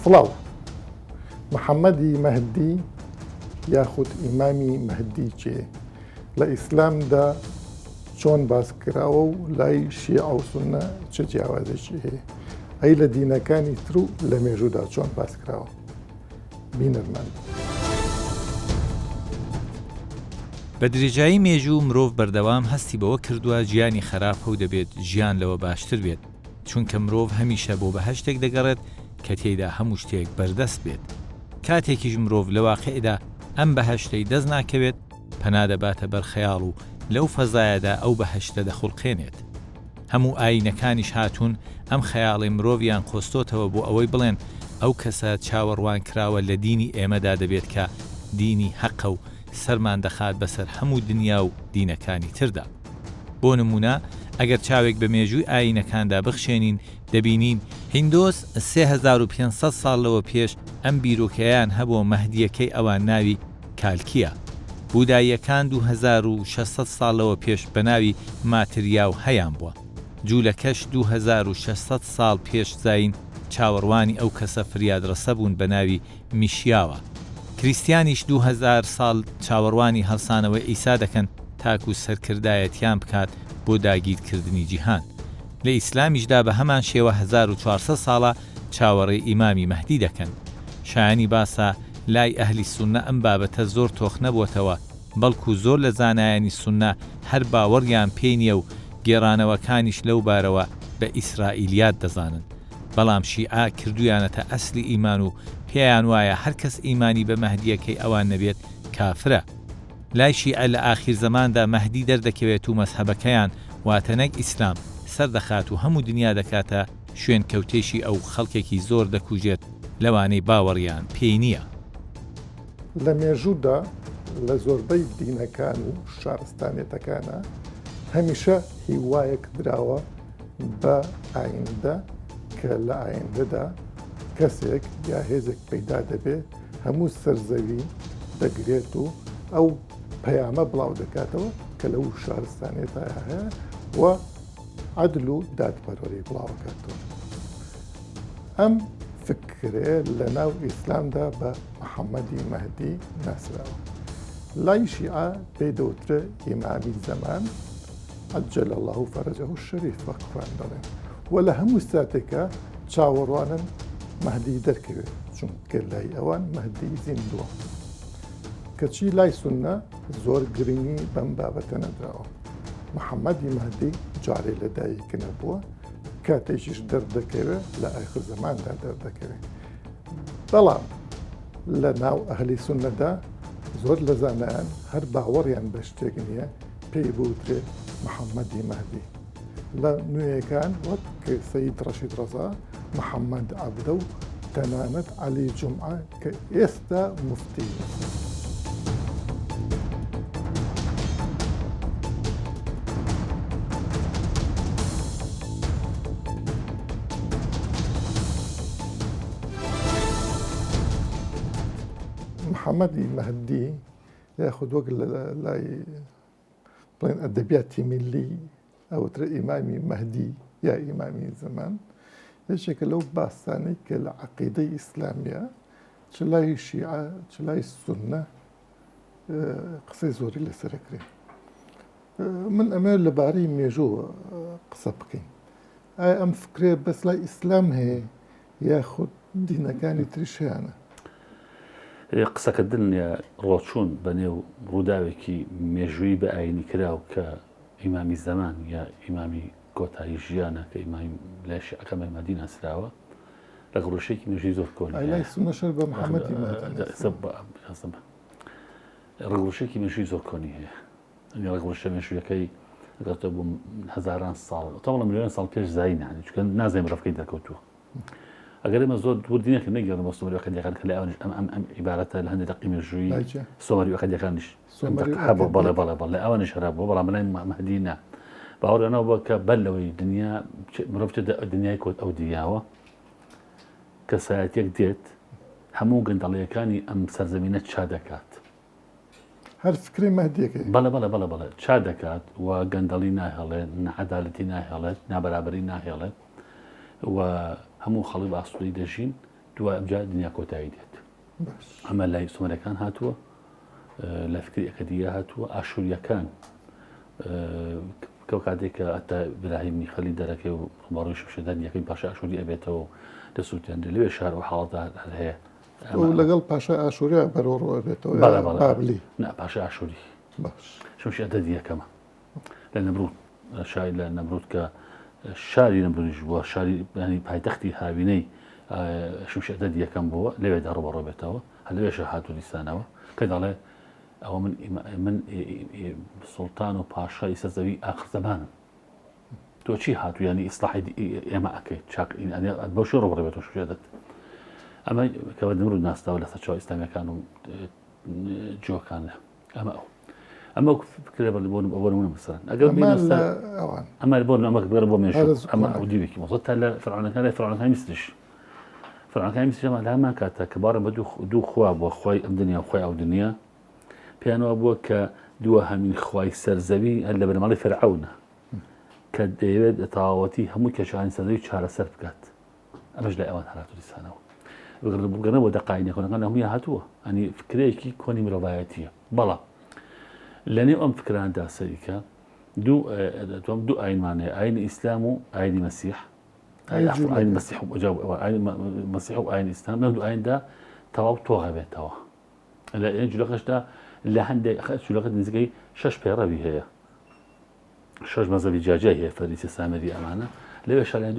فڵاو محەممەدی مەهدی یاخود ئیمامی مەهدی چێ لە ئیسلامدا چۆن باس کراوە و لای شیعە و سوننە چه جیاوازێکی هەیە ئەی لە دینەکانی تر و لە مێژوودا چۆن باس کراوە بینەرمان. بە درێژایی مێژوو مرۆڤ بەردەوام هەستی بەوە کردووە ژیانی خراپە و دەبێت ژیان لەوە باشتر بێت چونکە مرۆڤ هەمیشە بۆ بەهەشتێک دەگەڕێت کە تێیدا هەموو شتێک بەردەست بێت کاتێکیش مرۆڤ لە واقعیدا ئەم بەهەشتەی دەست ناکەوێت پەنادەباتە بەرخەیاڵ و لەو فەزایەدا ئەو بەهەشتە دەخوڵقێنێت هەموو ئاینەکانیش هاتوون ئەم خەیاڵی مرۆڤیان خۆستۆتەوە بۆ ئەوەی بڵێن ئەو کەسە چاوەڕوان کراوە لە دینی ئێمەدا دەبێت کە دینی حەقە و سەرمان دەخات بەسەر هەموو دنیا و دینەکانی تردا بۆ نمونە ئەگەر چاوێک بە مێژووی ئاینەکاندا بخشێنین دەبینین هیندۆس 3500 ساڵ لەوە پێش ئەم بیرۆکەیان هەبووە مەهدیەکەی ئەوان ناوی کالکیە بوداییەکان 2600 ساڵەوە پێش بە ناوی ماتریا و هەیان بووە جوولەکەش 2600 ساڵ پێش زاین چاوەڕوانی ئەو کەسە فریادڕەسە بوون بە ناوی میشیاوە کریسیانیش 2000 ساڵ چاوەڕوانی هەڵسانەوەی ئیسا دەکەن تاکو سەرکردایەتیان بکات بۆ داگیرکردنی جیهان لە ئیسلامیشدا بە هەمان شێوە 1400 ساڵە چاوەڕێی ئیمامی مەهدی دەکەن شایانی باسە لای ئەهلی سوننە ئەم بابەتە زۆر تۆخ نەبووتەوە بەڵکو زۆر لە زانایانی سوننە هەر باوەڕیان پێی نییە و گێڕانەوەکانیش لەو بارەوە بە ئیسرائیلیات دەزانن بەڵام شیعە کردویانەتە ئەسلی ئیمان و پێیان وایە هەر کەس ئیمانی بە مەهدیەکەی ئەوان نەبێت کافرە لای شیعە لە ئاخیر زەماندا مەهدی دەردەکەوێت و مەزهەبەکەیان واتە نەک ئیسلام سەردەخات و هەموو دنیا دەکاتە شوێن کەوتێشی ئەو خەڵکێکی زۆر دەکوژێت لەوانەی باوەڕیان پێی نییە لە مێژوودا لە زۆربەی دینەکان و شارستانێتەکانە هەمیشە هیوایەک دراوە بە ئایندە کە لە ئایندەدا کەسێک یا هێزێک پەیدا دەبێت هەموو سەرزەوی دەگرێت و ئەو پەیامە بڵاو دەکاتەوە کە لەو شارستانێتە هەیە و عەدل و دادپەروەری بڵاوکاتەوە ئەم فکرێ لە ناو ئیسلامدا بە محەممەدی مەهدی ناسراوە لای شیعە پێی دەوترە ئیمامی زەمان عەجەل الله فەرەجەه الشەریف وەکوان دەڵێن و لە هەموو ساتێکە چاوەڕوانن مەهدی دەرکەوێت چونکە لای ئەوان مەهدی زیندووە کەچی لای سوننە زۆر گرنگی بەم بابەتە نەدراوە محەممەدی مەهدی جارێ لەدایک نەبووە کاتێکیش دەردەکەوێت لە ئاخر زەماندا دەردەکەوێت بەڵام لە ناو ئەهلی سوننەدا زۆر لە زانایان هەر باوەڕیان بە شتێک نییە پێی بوترێ محەممەدی مەهدی لە نوێیەکان وەک سەید ڕەشید ڕەزا محەممەد عەبدە و تەنانەت عەلی جومعە کە ئێستا موفتی محەممەدی مەهدی یاخود وەک لای بڵێن ئەدەبیاتی میلی ئەوترە ئیمامی مەهدی یا ئیمامی زەمان هیچێکە لەو باسانەی کە لە عەقیدەی ئیسلامیە چ لای شیعە چ لای سوننە قسەی زۆری لەسەرەکرێ من ئەمە لەبارەی مێژووە قسە بکەین ئایا ئەم فکرێ بەس لای ئیسلام هەیە یاخود دینەکانی تریشیانە قسەکردن یا ڕۆچوون بە نێو ڕووداوێکی مێژووی بە ئاینی کراو کە ئیمامی زەمان یا ئیمامی کۆتایی ژیانە کە ئیمامی لای شیعەکە مەهدی ناسراوە لە ڕۆژێکی مێژووی زۆر کۆنی لای سوننەشەر بە محەممەدی ڕگوشێکی مێژووی زۆر کۆنی هەیە ڕگوشە مێژوویەکەی گەتە بووم هەزاران ساڵ تەواو لە ملیۆن ساڵ پێش زاینە چونکە نازانم ڕەفکەی دەکەوتووە ئەگەر ئێمە زۆر دووردینێک نەگەڕمە سۆمەریەکان کە لە ئەوانش ئەم عیبارەتە لە هەندێک دەقی مێژووی سۆمەریەکانیش هەبوو بەڵێ بەڵێ ئەوانش هەرابووە بەڵام لای مەهدی نا باوەڕێنەوە بووە کە بەر لەوەی دنیا مرۆڤ دنیای کۆت ئەو دیاوە کە سایەتێک دێت هەموو گەندەڵیەکانی ئەم سەرزەمینە چا دەکات هەر فکری مەهدیەکەی بەڵێ چا دەکات و گەندەڵی ناهێڵێت نەعەدالەتی ناهێڵێت نابەرابەری ناهێڵێت و هەموو خەڵی بە ئاسوودەی دەژین دوای ئەمجا دنیا کۆتایی دێت باش ئەمە لای سومەرەکان هاتووە لە فکری ئەکەدیە هاتووە ئاشوریەکان کەو کاتێک کە ئەتا براهیمی خەلی دەرەکەی و ڕۆژ شدان یەکەی پاشا ئاشوری ئەبێتەوە دەسووتێنرێت لەوێ شار و حاڵەتە هەیە لەگەڵ پاشا ئاشوریا بەرەوڕۆ بێتەوە بابلی نا پاشا ئاشوری باش شمشی ئەدەدی یەکەمە لە نەمرود شاری لە نەمرود کە شاری نەمرودیش بووە شاری ینی پایتەختی هاوینەی شمشی ئەدەدی یەکەم بووە لەوێدا ڕۆبەڕۆ بێتەوە هە لەوێشە هاتوو دیسانەوە کە دەڵێ ئەوە من سوڵتان و پاشای سەرزەوی ئاخر زەمانم تۆ چی هاتوو ینی ئیسلاحی ئێمە ئەکەیت بەو شێ ڕۆبەڕۆ بێتەوە شمشی ئەدەد ئەمە کەوە نەمرود ناستاوە لە سەرچاو ئیسلامیەکان و جۆکان ئەمە فکرێ بۆ نمونە مەسەڵەن ئەگەر ئەمە بۆ مێژوو ئەمە دیوێکی مۆزۆ تا لە فەرعونەکان لای فەرعونەکانی میسریش فەرعونەکانی میسر لەمان کاتە کە بارە بە دوو خوا بووە خوای ئەم دنیا و خوای ئەو دنیا پێیانەوە بووە کە دووە هەمین خوای سەرزەوی هەر لە بەرماڵی فەرعەونە کە دەیەوێت تەواوەتی هەموو کێشانی سەرزەوی چارەسەر بکات ئەمەش لای ئەوان هاتووە دیسانەوە بگەنەوە دەقاینە کۆنەکان هەمووی هاتووە ئەنی فکرەیەکی کۆنی مرۆڤایەتیە بەڵام لەنێو ئەم فکراندا سەریکە دوو ئاینمانەیە ئاینی ئیسلام و ئاینی مەسیح مەسیح و ئاینی ئیسلام لەم دوو ئایندا تەواو تۆغە بێتەوە لە جوولەکەشدا لە هەندێک جوولەکە نزیکەی 6 پێڕەوی هەیە 6 مەزەبی جیاجای هەیە فەریسی سامری ئەمانە لەوێ شاریان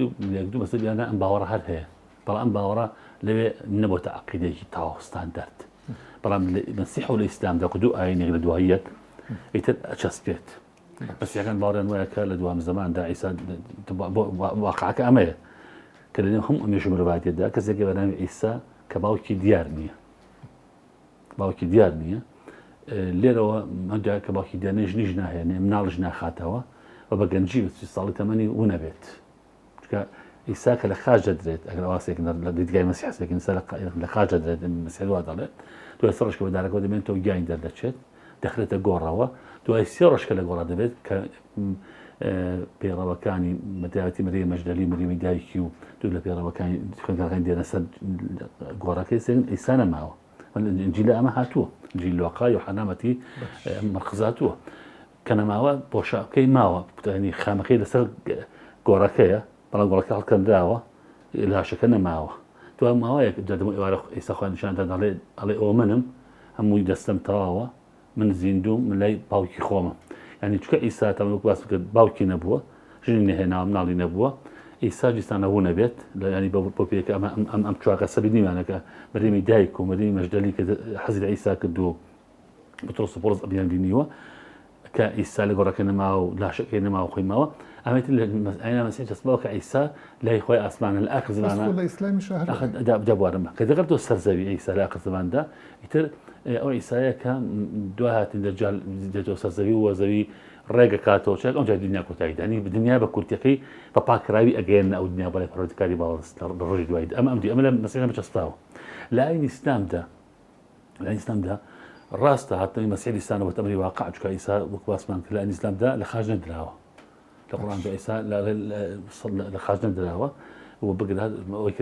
دوو مەزەبیانە ئەم باوەڕە هەر هەیە بەڵام ئەم باوەڕە لەوێ نەبووتە عەقیدەیەکی تاوەستان دەرد بەڵام مەسیح و لە ئیسلامدا دوو ئاینێک لە دوای یەک ئیتر ئەچەسپێت مەسیحەکان باوەڕیان وایە کە لە دوام زەماندا عیسا واقعەکە ئەمەیە کە لەنێو هەموو ئەمێژە مرۆڤایەتیەدا کەسێکی بە ناوی عیسا کە باوکی دیار نییە لێرەوە ئەمجا کە باوکی دیار نییە ژنیش ناهێنێ مناڵش ناخاتەوە و بە گەنجی 30 ساڵی تەمەنی و نەبێت چکە ئیسا کە لە خاج دەدرێت ئەگەر واسێک لە دیدگای مەسیحێکن لە خاج دەدرێت مەسیح وا دەڵێت دوای سێ ڕۆژکە بەدارەکەەوە دەبێتەوە گیان دەردەچێت دەخرێتە گۆڕەوە دوای 3 ڕۆژکە لە گۆڕا دەبێت کە پێڕەوەکانی مەتیاوەتی مەریە مەژدەلی مریمی دایکی و دوو لە پێڕەوەکانی خوێنکارەکانی دێنە سەر گۆڕەکەی سێن ئیسا نەماوە ئینجیل ئەمە هاتووە ئینجیل لوقا یوحەنا مەرقس هاتووە کە نەماوە پۆشاکەی ماوە ینی خامەکەی لەسەر گۆڕەکەیە بەڵام گۆڕەکە هەڵکەندراوە لاشەکە نەماوە دوای ماوەیەک دەدەمە ئێوارە ئیسا خوا نیشاندا دەڵێ ئەوە منم هەمووی دەستم تەواوە من زیندوو من لای باوکی خۆمە ینی چکە ئیسا تەمەک باس کرد باوکی نەبووە ژنی نەهێنا مناڵی نەبووە ئیسا جیستانەبوو نەبێت ینی بۆ پێکە ئەم چواکە سەبی نیمانەکە مەریمی دایک و مەریمی مەژدەلی کە حەزی لە ئیسا کرد و بترۆس و پۆرس ئەبیان بینیوە کە ئیسا لە گۆڕەکە نەماوە و لاشەکەی نەماوە خۆی ماوە ئەمەتی لە ئاینە مەسیح دەستمەوە کە ئیسا لای خۆی ئاسمانە لە ئاخر زمانە لە ئیسلامی شەهر دەبوارمە کە دەگەڕێتەوە سەرزەوی ئیسا لە ئاخر زماندا ئیتر ئەو ئیسایە کە دوای هاتین دەجال دێتەوە سەرزەوی و وەزەوی ڕێگە کاتەوە چێک ئەوجا دنیا کۆتاییدانی دنیا بە کورتەکەی بە پاکراوی ئەگەێنە ئەو دنیا بەڵای پەروەردگاری باوەڕست لە ڕۆژی دوای ئەمە لە مەسیحە بچەستاوە لە ئاینی ئیسلامدا ڕاستە هاتنەوەی مەسیح ئیسانەوە تەمەری واقع چکە ئیسا وەک باسمان کرد لە ئاینی ئیسلامدا لە خاج نەدراوە لە قورئاندا ئیسا لە خاج نەدراوە و بگرات ئەوەی کە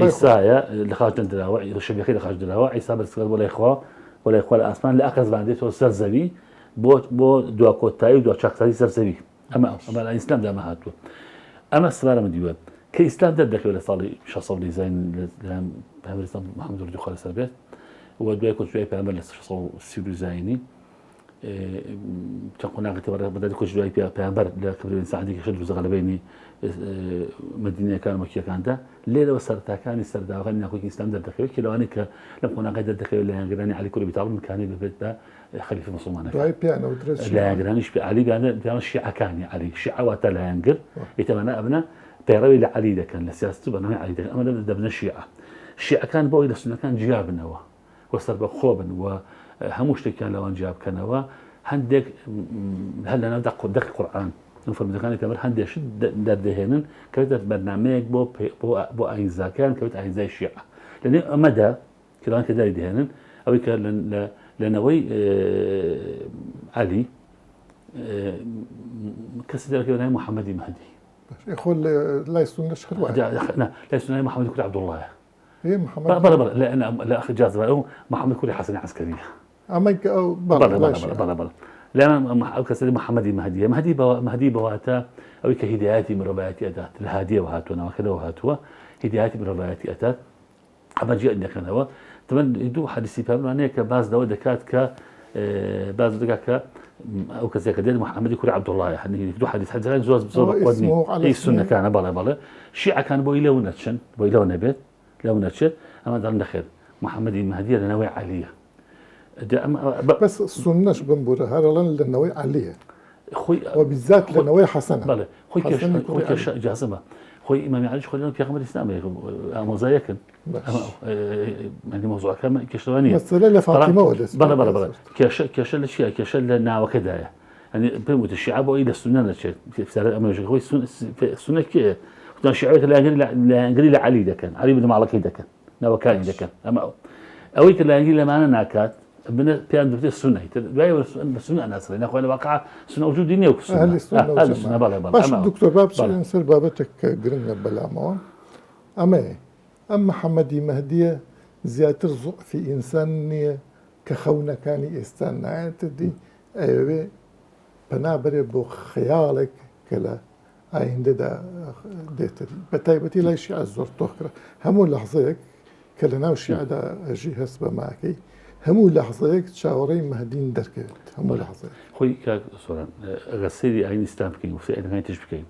ئیسایە لە خاج نەدراوە شەبیەکەی لە خاج دراوە ئیسا بەرزکرد بۆ لای خوا لە ئاسمان لە ئاخر زمان دێتەوە سەر زەوی بۆ دوا کۆتایی و دوا چاکسازی سەر زەوی ئەمە لە ئیسلامدا ئەمە هاتووە ئەمە سڵارەمە دیوە کە ئیسلام دەردەکەوێت لە ساڵی 600 دیزاین پێغەمبەر محەممەد ڕضوای خوا لەسەر بێت و دوای کۆچووی پێغەمبەر لە 630 دیزاینی چەند قۆناغی بەدەی کۆچووی پێغەمبەر لە کبرەوەی سعدێکی شەد روزە غەلەبەینی مەدینەکان و مەکیەکاندا لێرەوە سەرتاکانی سەرداوەکانی ناکۆکی ئیسلام دەردەکەوێت کە لەوانەیە کە لەم قۆناغی دەردەکەوێت لە یانگرانی عەلی کوڕی ئەبی تاڵیب امکانی ببێت بە خەلیفەی مسلمانەکان لە یانگرانیش عەلی بیانە شیعەکانی عەلی شیعە واتە لە یانگر ئیتەمانە ئەبنە پەیڕەوی لە عەلی دەکەن لە سیاست و بەنامی عەلی دەکەن ئەمە دەبنە شیعە شیعەکان بۆی لە سونەکان جیا بنەوە و سەربەخۆ بن و هەموو شتێکیان لەوان جیا بکەنەوە هەندێک هەر لەناو دەقی قورئان فەرمودەکانی پێغەمبەر هەندێک شت دەردەهێنن کەوێتە بەرنامەیەک بۆ ئاینزاکان کەوێت ئاینزای شیعە لەنێو ئەمەدا کەلەوان کە داری دەهێنن ئەوەی کە لەنەوەی عەلی کەسی دەرەکەوێت ناوی محەممەدی مەهدی يقول لا يسون نشهر واحد لا سنة محمد كوري عبد الله هي محمد بلا لا أخي جاز محمد كوري حسن عسكري أما بلا لأن كسر محمد مهدي بواتا أو كهداياتي من روايات أتات الهادية وهاتونا وكذا وهاتوا هداياتي من روايات أتات أما جاء عندك هو طبعا يدو حديثي فهم أنا كباز دوا دكات باز دكات أو كذا كده محمد يكون عبد الله يعني يدو حديث زوز بصوب قدمي أي سنة كان بلا الشيعة كان بويله ونتشن بويله ونبت لو نتشن أما دارنا خير محمد المهدي لنوع عليه بس السنة بنبورها هرلان لنوي عليه خوي وبالذات لنوي حسنة بله خوي كش جازمة خوي إمام علي خلينا في أمر الإسلام مزايكن يعني موضوع كم كشلونية مثلا لفاطمة ولا بله كش الشيء كش لنا وكذا يعني بموت الشيعة بقى إلى السنة نشيء في سر أمر خوي السنة كي كنا الشيعة لا نقول علي ده كان علي بن معلقي ده كان نوكاني ده كان أما أويك لا نقول معنا ناكات بنا بيان دكتور السنة دواي السنة أنا أصلا أنا أخواني واقع سنة وجود دينية وكسنة أهل السنة بلا باش الدكتور بابش نصير بابتك قرنا بلا ما أما محمدي مهدية زيادة رزق في إنسان كخونة كان يستنى تدي أيوة بنابري بو خيالك كلا عند دا ديتري بتايبتي لا شيء عزور تخرى همو لحظيك كلنا وشي عدا أجي هسبة معكي همو لحظيك تشاورين مهدين دركت همو لحظيك خوي كسوران غسيلي أين إسلام بكين وفي أين تجب بكين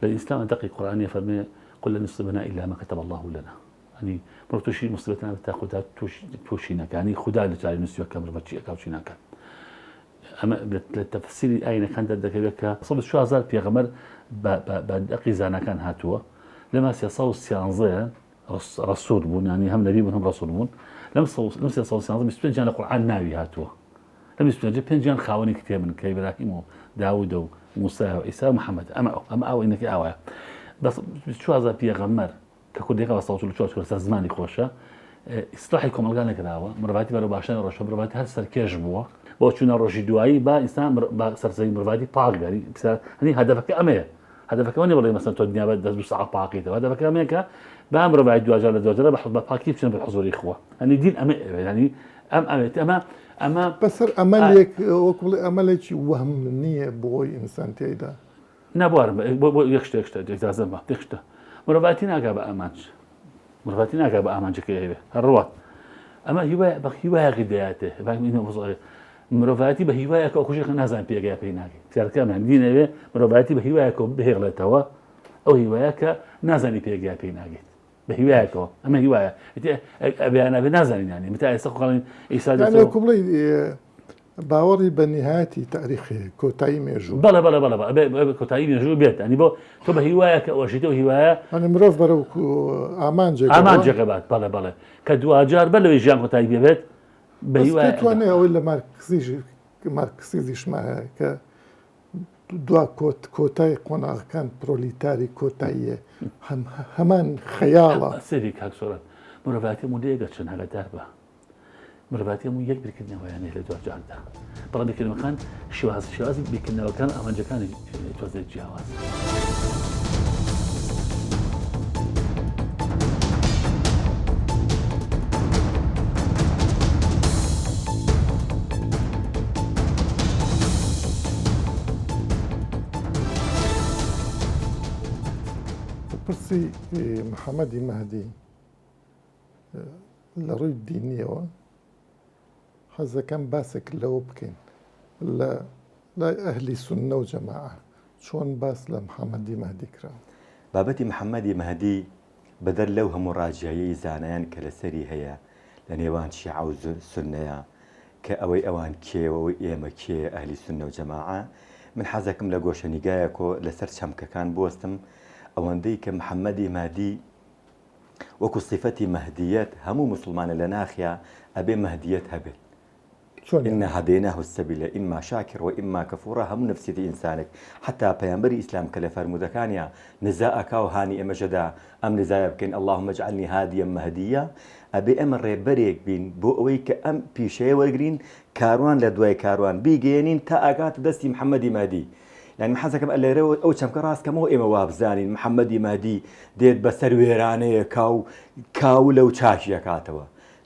الإسلام أنتقي القرآن يفرمي قل لن يصيبنا إلا ما كتب الله لنا يعني مرتوشي مصيبتنا بتاخدها توشيناك يعني خدا لتعالي نسيوك كامر بتشي أكاوشيناك أما التفسير أين كانت الدكتور صوب شو هزار في غمر بدقي زانا كان هاتوا لما سيصوص سيانزين رسول بون يعني هم نبي هم رسول بون لم سيصوص سيانزين بسبنجان القرآن ناوي هاتوا لم بسبنجان خاوني كتير من كي إبراهيم وداود وموسى وعيسى ومحمد أما أو إنك أوعى بس شو هذا في غمر ككل دقيقة بصوت له شو زماني خوشة إصلاحكم الجانب كذا مرباتي برو باشان الرشة مرباتي هذا سركيج بوا وشون الرشي دوائي با إنسان با سرزي مرباتي باق يعني بس يعني هدفك أمية هدفك وين والله مثلا تودني أبد دز بساعة باقيته هدفك أمية با مرباتي دواجر لدواجر بحط باقي بشن بالحضور إخوة يعني دين أمية يعني أما بس أملك وكل أملك وهم نية بوي إنسان تيدا نبوار يكشت إجازة ما يكشت مرباتي ناقة بأمانش مرباتي ناقة بأمانش كيف الروات أما هواية غداياته مرباتي بهواية كأكوشي خنا زين بيجي بيناقي في كم يعني دين مرباتي بهواية كبهغلتوا أو هواية كنازني بيجي بيناقي بهواية كو أما هواية أبي أنا بنازني يعني متى يستقبلين إسادة يعني كبلي باوري بنهايتي تاريخي كوتاي ميجو بلا كوتاي ميجو بيت يعني بو تو بهواية كأوشيته هواية أنا مروف برو أمان جقبات بلا كدواجر بلا يجيان كوتاي بيت بهواية بس كتواني ولا ماركسيزيش معها ك دوا كوتاي قونا كان بروليتاري كوتاي همان خيالة سيريك هاك صورة مرفاتي موديقة شن هذا داربة مرفاتي مو يكبر كنا ويعني لدوا جالده برا بكل مكان شواز بكنا وكان أمانجا كان يتوزع الجواز برسي محمد مهدي لروي الدينية هذا كان باسك لو بكين لا أهل السنة وجماعة شون باس لمحمد مهدي كرام بابتي محمد مهدي بدل لوها مراجعي زانيان كالسري هيا لنيوان شيعة وسنة كأوي أوان كي ووي إيما كي أهل السنة وجماعة من حزكم لقوش نقايكو لسر شمك كان بوستم أوان ديك محمد مهدي وكو صفتي مهديات همو مسلمان لناخيا أبي مهديات هبل إن هديناه السبيل إما شاكر وإما كفورا هم نفسي إنسانك حتى بيامبري إسلام كلفار مذكانيا نزاءك وهاني إما جدا أم نزاء بكين اللهم اجعلني هاديا مهديا أبي أمر بريك بين بوئويك أم بيشي وقرين كاروان لدواي كاروان بيجينين تا أقات دستي محمد مهدي يعني حەزەکەم ئەلێرەوە ئەو چەمکە ڕاستکەمەوە ئێمە وابزانین محەممەدی مەهدی دێت بەسەر وێرانەیە کاو لەو چاشی ئەکاتەوە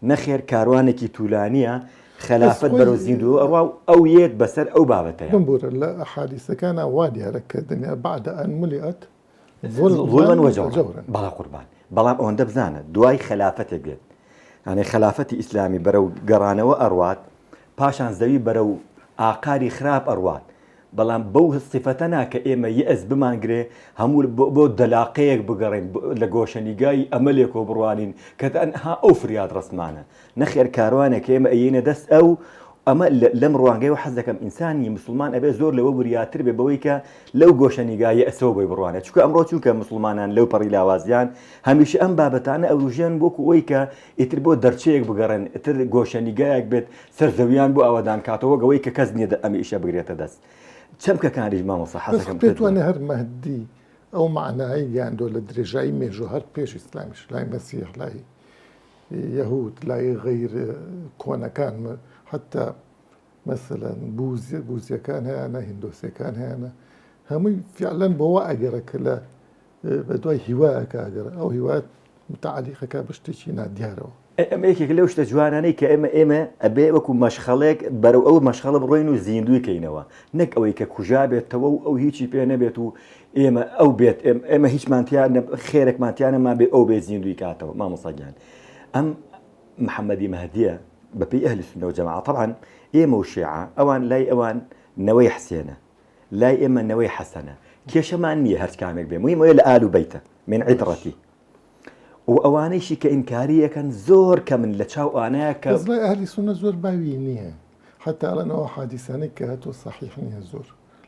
نەخێر کاروانێکی توولانیە خلافەت بەرەو زیندوو ئەڕوا ئەو یەت بەسەر ئەو بابەتەیە بمبورە لە ئەحادیثەکانە وا دیارەکە دنیا بعد ئەن ملیئەت ظلمەن وەجەورن بەڵا قوربان بەڵام ئەوەندە بزانە دوای خلافەتێک بێت یعنی خلافەتی ئیسلامی بەرەو گەڕانەوە ئەڕوات پاشان زەوی بەرەو ئاقاری خراپ ئەڕوات بەڵام بەو سیفەتە ناکە ئێمە یەئس بمانگرێ هەموو بۆ دەلاقەیەک بگەڕین لە گۆشەنیگای ئەمەلێکەوە بڕوانین کە تەنها ئەو فریاد ڕسمانە نەخێر کاروانێک ئێمە ئەیەنە دەست ئەو ئەمە لەم ڕوانگەیەوە حەز دەکەم ئینسانی مسلمان ئەبێ زۆر لەوە وریاتر بێ بەوەی کە لەو گۆشەنیگایە ئەسەوە بۆی بڕوانێت چونکە ئەمڕۆ چونکە مسلمانان لەو پەڕی لاوازیان هەمیشە ئەم بابەتانە ئەوروژیان بۆکو ئەوەی کە ئیتر بۆ دەرچەیەک بگەڕن ئتر گۆشەنیگایەک بێت سەرزەویان بۆ ئەوەدان کاتەوە گەوەی کە کەس نییە ئەمە ئیشە بگرێتە دەست چەمکەکانیش مامۆستا حەزەکەم پێتوانێت هەر مەهدی ئەو معنایی گیاندۆ لە درێژایی مێژوو هەر پێش ئیسلامیش لای مەسیح لای یەهود لای غەیر کۆنەکان حتا مثلا بوزیەکان هەیەە هیندۆسیەکان هەیەە هەمووی فعلەن بۆەوە ئەگەرەکە لە بە دوای هیوایەکە ئەگەر ئەو هیوات متعالیقەکە بە شتێکی نادیارەوە ئەمە یەکێک لەو شتە جوانانەی کە ئێمە ئەبێ وەکو مەشخەڵێک بەرەو ئەو مەشخەڵە بڕۆین و زیندوی کەینەوە نەک ئەوەی کە کوژا بێتەوە و ئەو هیچی پێ نەبێت و ئێمە ئەو بێت ئێمە هیچمانتیان خێرەکمانتیانەما بێ ئەو بێ زیندوی کاتەوە مامۆساگیان ئەم محەممەدی مەهدیە بەپێی ئەهلی سونە و جەماعە طبعاً ئێمە و شیعە ئەوان لای ئەوان نەوەی حسێنە لای ئێمە نەوەی حەسەنە کێشەمان نییە هەر کامێک بێ مهمەیە لە ئال و بەیتە من عیتڕەتی و ئەوانەیشی کە ئینکاریەکەن زۆر کە من لە چاو ئانەیە کە لای ئەهلی سونە زۆر باوی نییە حتا ئەڵەنەوە حادیسانەی کە هەتۆ صحیح نییە زۆر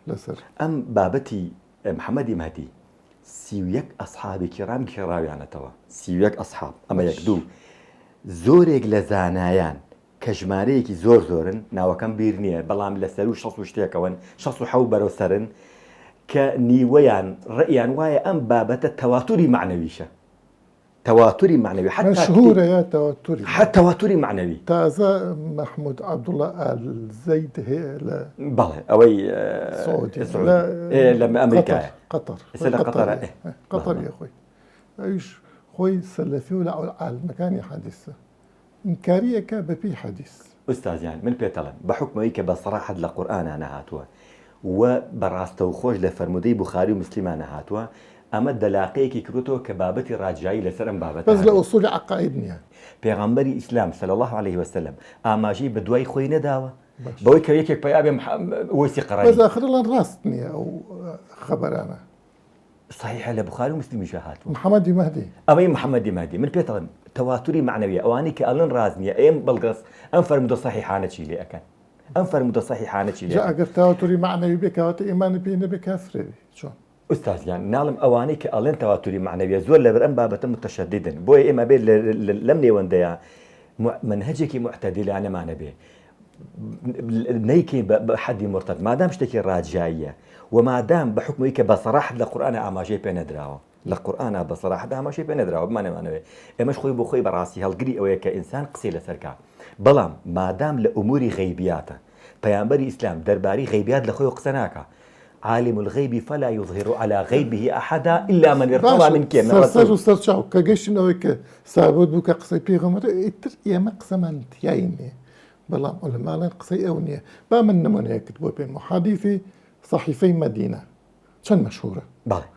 لەسەر ئەم بابەتی محەممەدی مەهدی 31 ئەسحابی کیرام کێڕاویانەتەوە 31 ئەسحاب ئەمە یەک دوو زۆرێک لە زانایان کە ژمارەیەکی زۆر زۆرن ناوەکەم بیر نییە بەڵام لەسەر و 60 شتێکەوەن 67 بەرەو سەرن کە نیوەیان ڕئیان وایە ئەم بابەتە تەواتوری معنەویشە تەواتوری معنەوی مەشهورە یا تەواتوری حتی تەواتوری معنەوی تازە محمود عەبدوڵڵا ئال زەید هەیە لە بەڵێ ئەوەی لە ئەمریکایە قەتەریە خۆی ئەویش خۆی سەلەفی و لە عالمەکانی حەدیثە ئینکاریەکە بەپێی حەدیث ئوستازیان من پێتەڵم بە حکمەوەی کە بە سەراحەت لە قورئانە نەهاتووە و بەڕاستە و خۆش لە فەرمودەی بوخاری و مسلیمانە هاتووە ئەمە دەلاقەیەکی کردوتەوە کە بابەتی ڕاجایی لەسەر ئەم بابەت بەس لە ئوسولی عەقاید نییە پێغەمبەری ئیسلام صلی الله عليه وسلم ئاماژەی بە دوای خۆی نەداوە بەوەی کە یەکێک پەیابێ وەسی قەڕایی بەس ئاخرەڵەن ڕاست نییە ئەو خەبەرانە صحیحە لە بوخاری و مسلیمیش هاتووە محەممەدی مەهدی ئەمەی محەممەدی مەهدی من پێتەڵم تەواتوری معنەویە ئەوانەی کە ئەڵێن ڕاز نییە ئێم بەڵگەس ئەم فەرمودە صحیحانە چی لێ ئەکەن ئەم فەرمودە صحیحانە چی لێ ئەگەر تەواتوری معنەوی بێکەواتە ئێمانە پێی نەبێ کافرێوی چۆن ئوستازیان ناڵم ئەوانەی کە ئەڵێن تەواتوری معنەویە زۆر لەبەر ئەم بابەتە متەشەدیدن بۆیە ئێمە بێت لەم نێوەندەیە منهەجێکی معتەدیلانەمانە بێ نەیکەین بە حەدی مرتد مادام شتێکی ڕاجاییە و مادام بە حکمەوەی کە بە سەراحەت لە قورئانە ئاماژەی پێ نەدراوە لە قورئانە بە سەراحەت ئاماژەی پێ نەدراوە بمانەوێ ئێمەش خۆی بۆ خۆی بەڕاستی هەڵگری ئەوەیە کە ئینسان قسەی لەسەرکە بەڵام مادام لە ئوموری غەیبیاتە پەیامبەری ئیسلام دەربارەی غەیبیات لە خۆی قسە ناکە عالم الغيب فلا يظهر على غيبه أحدا إلا من ارتضى من كلمة سەر و سەرچاو کە گەشتنەوەی کە سابوت بوو کە قسەی پێغەمبەر ئیتر ئێمە قسەمان تیایی نییە بەڵام عولەماڵێن قسەی ئەو نییە با من نمونەیەکت بۆ پێم حەدیثی صحیفەی مەدینە چەند مەشهورە بەڵێ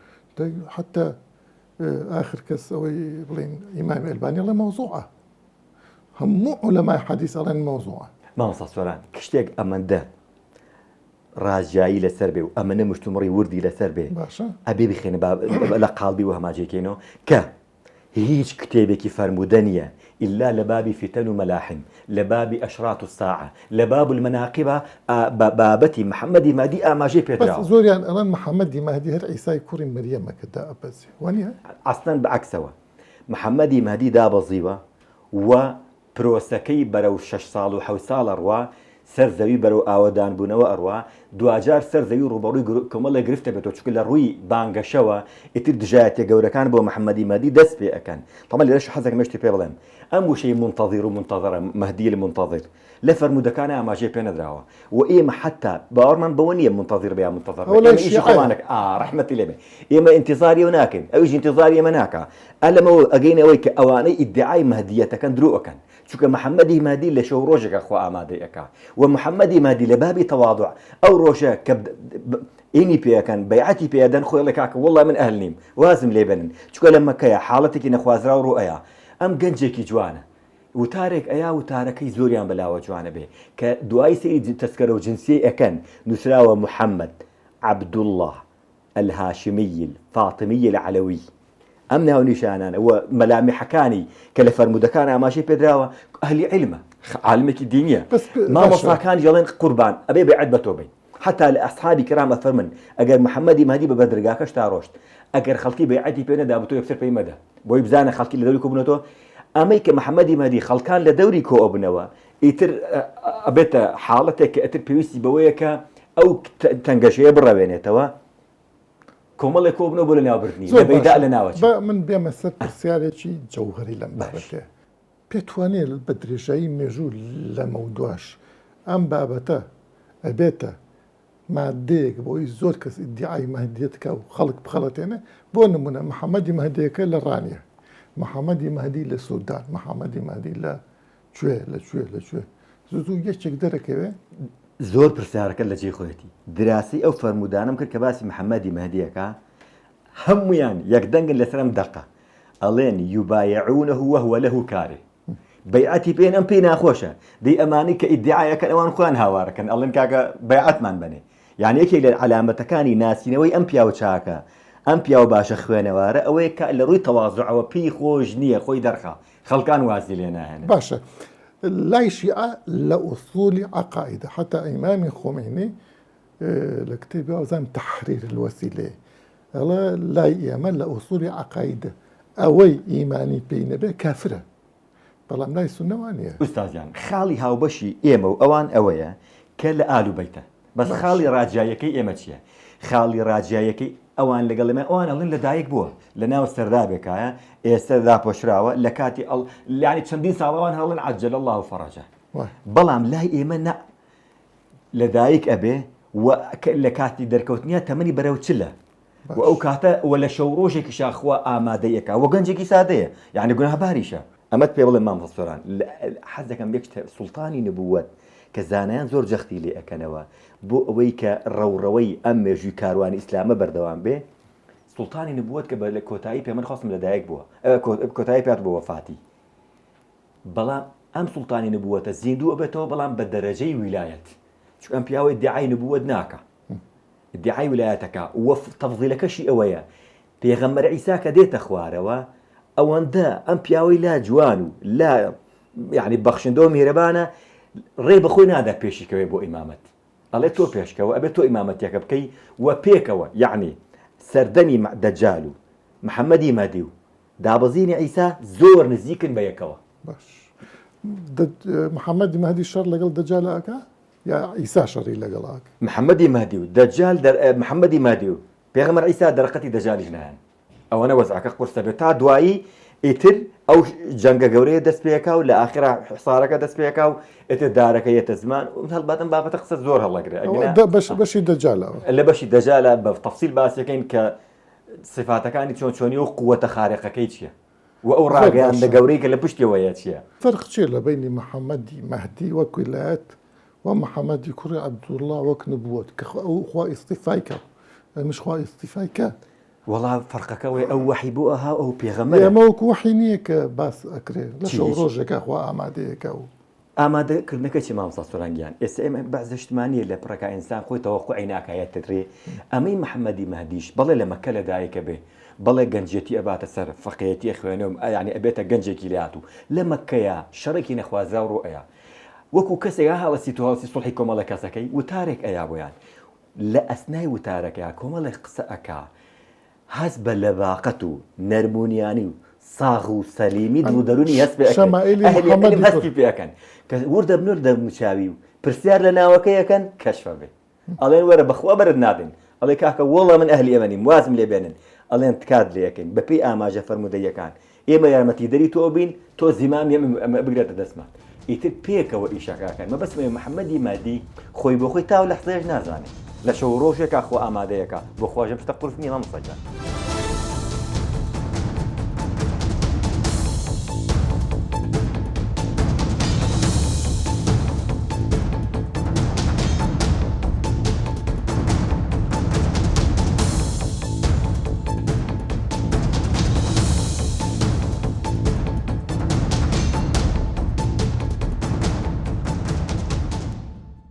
حتى آخر کەس ئەوەی بڵێن ئیمامی ئەلبانی ئەڵێ مەوزوعە هەموو عولەمای حەدیث ئەڵێن مەوزوعە مامۆستا سۆران کشتێک ئەمەندە ڕاجایی لەسەر بێ و ئەمەنە مشتومڕی وردی لەسەر بێ ئەبێ بخێنە لە قاڵبی و هەماجێکێنەوە کە هیچ کتێبێکی فەرموودە نییە إلا لبابي فتن وملاحم لبابي أشراط الساعة لباب المناقب بابتي محمدي مهدي أماجي بيتراو بس زوريان أنا محمدي مهدي هر عيسى كوري مريم كدا أبزي وانيا أصلا بعكسه محمدي مهدي دا بزيوة و پرۆسەکەی بەرەو 6 ساڵ و 7 ساڵ ئەڕوا سەرزەوی بەرەو ئاوەدان بوونەوە ئەڕوا دوجار سەر زەوی ڕوبەڕووی کۆمەڵە گرفتە بێتەوە چکە لە ڕووی بانگەشەوە ئیتر دژایەتە گەورەکان بۆ محەممەدی مەدی دەست پێ ئەەکەن تەمە لێرەش حەزێک مەشتی پێ بڵێم ئەم وشەی منتەظیر و منتەظرە مەهدی المنتەظر لە فەرمودەکانی ئاماژەی پێ نەدراوە و ئێمە حتا باوەڕمان بەوە نییە منتەظیر بە منتەظر ڕەحمەتی لێبێ ئێمە ئینتیزاریەوە ناکەین ئەویش ئینتیزاری ئێمە ناکە ئەلەمەوە ئەگەینەوەی کە ئەوانەی ئیدعای مەهدیەتەکەن درۆەکەن چونکە محەممەدی مادی لە شەو ڕۆژێکە خوا ئامادەی ئەکا و محەممەدی مادی لە بابی تەواضع ئەو ڕۆژە کە ئینی پێەکەن بەیعەتی پێدەن خۆی لە کاکە وڵڵا من ئەهل نیم وازم لێبنن چکە لە مەکەیە حاڵەتێکی نەخوازرا و ڕوئەیە ئەم گەنجێکی جوانە وتارێک ئەیا وتارەکەی زۆریان بەلاوە جوانە بێ کە دوای سەری تەسکەرە و جنسی ئەەکەن نووسراوە محەممەد عەبدوڵڵاه الهاشمی الفاتمی العەلەوی ئەم ناو نیشانانە و مەلامیحەکانی کە لە فەرمودەکان ئاماژەی پێدراوە ئەهلی عیلمە عالمێکی دینیە مامۆستاکانی جەڵێن قوربان ئەبێ بێعەت بە تۆ بین حتا لە ئەسحابی کرام ئەفەرمن ئەگەر محەممەدی مادی بە بەدرگاکەش تا ڕۆشت ئەگەر خەڵکی بەیعەتی پێ نەدا بە تۆ یەکسەر پێی مەدە بۆی بزانە خەڵکی لە دەوری کۆبوونەوە ئەمەی کە محەممەدی مادی خەڵکان لە دەوری کۆبنەوە ئیتر ئەبێتە حاڵەتێک کە ئەتر پێویستی بەوەیە کە ئەو تەنگەشەیە بڕەوێنێتەوە کۆمەڵێک کۆبنەوە بۆ لە ناوبردنی بەیدا لە ناوە من بێمە سەر پرسیارێکی جەوهەری لەم بابەتێ پێتوانێت بە درێژایی مێژوو لە مەودواش ئەم بابەتە ئەبێتە مادەیەک بۆی زۆر کەس ئیدعای مەهدیەتکە و خەڵک بخەڵەتێنێ بۆ نمونە محەممەدی مەهدیەکە لە ڕانیە محەممەدی مەهدی لە سوودان محەممەدی مەهدی لە لەکوێ زوو یەکێک دەرەکەوێ زۆر پرسیارەکە لە جێ خۆیەتی دراسی ئەو فەرمودانم کرد کە باسی محەممەدی مەهدیەکە هەمویان یەکدەنگن لەسەرم دەقە ئەڵێن یوبایعونەه وهو له کارێ بەیعەتی پێن ئەم پێی ناخۆشە دەی ئەمانی کە ئیدعایەکەن ئەوان خۆیان هاوارەکەن ئەڵێن کاکە بەیعەتمان بنێ یعنی یەکێک لە علامەتەکانی ناسینەوەی ئەم پیاو چاکە ئەم پیاو باشە خوێنەوارە ئەوەیە کە لە ڕووی تەواضعەوە پێی خۆش نییە خۆی دەرخا خەڵکان وازی لێ ناهێنێ باشە لای شیعە لە ئوسولی عقائدە حتا ئیمامی خۆمینی لە کتێبی ئەوزان تەحریر الوەسیلێ ئەڵە لای ئێمە لە ئوسولی عقائدە ئەوەی ئیمانی پێی نەبێ کافرە بەڵام لای سونەوانە ئوستازیان خاڵی هاوبەشی ئێمە و ئەوان ئەوەیە کە لە ئالوبەیتە بەس خاڵی ڕاجایەکەی ئێمە چییە خاڵی ڕاجایەکەی ئەوان لەگەڵێمە ئەوان ئەڵێن لەدایک بووە لە ناو سەردابێکایە ئێستا داپۆشراوە لە کاتی لانی چەندین ساڵەوان هەڵن عەجەل الله فەڕەجە بەڵام لای ئێمە نە لەدایک ئەبێ لە کاتی دەرکەوتنیە تەمەنی بەرەو چلە و ئەو کاتە وە لە شەو ڕۆژێکی شاخوا ئامادەیەکە وە گەنجێکی سادەیە یعنی گوناهباریشە ئەمەت پێ بڵێ مام هەستۆران حەز دەکەم بێک سوڵتانی نبووەت کە زانایان زۆر جەختی لێ ئەکەنەوە بۆ ئەوەی کە ڕەوڕەوەی ئەم مێژووی کاروانی ئیسلامە بەردەوام بێ سوڵتانی نبووەت کە لە کۆتایی پێ من خواستم لەدایک بووە کۆتایی پێات بۆ وەفاتی بەڵام ئەم سوڵتانی نبووەتە زیندوو ئەبێتەوە بەڵام بە دەرەجەی ویلایەت چون ئەم پیاوە ئیدعای نبووەت ناکە ئیدعای ویلایەتەکە وە تەفضیلەکەشی ئەوەیە پێغەمبەر عیسا کە دێتە خوارەوە ئەوەندە ئەم پیاوەی لا جوان و لا یعنی بەخشندەوە میهرەبانە ڕێ بەخۆی نادا پێشیکەوێ بۆ ئیمامەت ئەڵێ تۆ پێشکەوە ئەبێت تۆ ئیمامەتیەکە بکەی وە پێکەوە یعنی سەردەمی دەجال و محەممەدی مەدی و دابەزینی عیسا زۆر نزیکن بە یەکەوە باش محەممەدی مەهدی شەڕ لەگەڵ دەجال ئاکە یا ئیسا شەڕی لەگەڵ ئاکە محەممەدی مەدی و دەجال محەممەدی مەدی و پێغەمبەر عیسا دەرەقەتی دەجالیش نایەن ئەوەنە وەزعەکە قورسە بێت تا دوایی ئیتر ئەو جەنگە گەورەیە دەست پێکا و لە ئاخرا حسارەکە دەست پێکا و ئێتر دارەکە یەتە زمان هەڵباتم بابەتە قسە زۆر هەڵەگرێ بەشی دەجالەوە لە بەشی دەجالە بە تەفسیل باسیەکەین کە صفاتەکانی چۆنی و قووەتە خارقەکەی چییە و ئەو ڕاگەیان لە گەورەی کە لە پشتیەوەیە چییە فەرق چیە لە بینی محەممەدی مەهدی وەک ویلایەت و محەممەدی کوڕی عەبدوڵڵا وەک نبووەت کە ئەو خوا ئیستیفای کە ئەمش خوا ئیستیفای کە وەڵا فەرقەکەوەی ئەو وەحی بۆ ئەها ئەو پێغەمبەر ئێمە وەکو وەحی نییە کە باس ئەکرێ لە شەو ڕۆژێکە خوا ئامادەیەکە و ئامادەکردنەکە چی مامۆستا سۆرانگیان ئێستا ئێمە بەعزەشتمانیە لە پڕەکە ئینسان خۆی تەوەقوعی ناکایەت دەدرێ ئەمەی محەممەدی مەهدیش بەڵێ لە مەکە لەدایکە بێ بەڵێ گەنجێتی ئەباتە سەر فەقێتی خوێنەوە یعنی ئەبێتە گەنجێکی لات و لە مەکەیە شەڕێکی نەخوازا و ڕۆئەیە وەکو کەسێک هاڵەسی تو هەڵسی سوڵحی کۆمەڵە کەسەکەی وتارێک ئەیا بۆیان لە ئەسنای وتارەکەیە کۆمەڵێک قسە ئەکا هەست بە لەباقەت و نەرمونیانی و ساغ و سەلیمی دڵدەرونی هەست پێ هەستی پێەکەن کە وردە بنور دەموچاوی و پرسیار لە ناوەکەیەکەن کەشفە بێ ئەڵێن وەرە بەخوا بەرت نادەین ئەڵێ کاکە وەڵە من ئەهلی ئەمەنیم وازم لێ بێنن ئەڵێن تکات لێ یەکەین بەپێی ئاماژە فەرموودەیەکان ئێمە یارمەتیدەری تۆ بین تۆ زیمامی ئەمە بگرێتە دەستمان ئیتر پێکەوە ئیشەکەکەن مەبەستمێ محەممەدی مادی خۆی بۆ خۆی تاو لە حزێش نازانێت لە شەو ڕۆژێکا خۆ ئامادەیەەکە بۆ خواژەم شتە قورس نیە مەمسەجان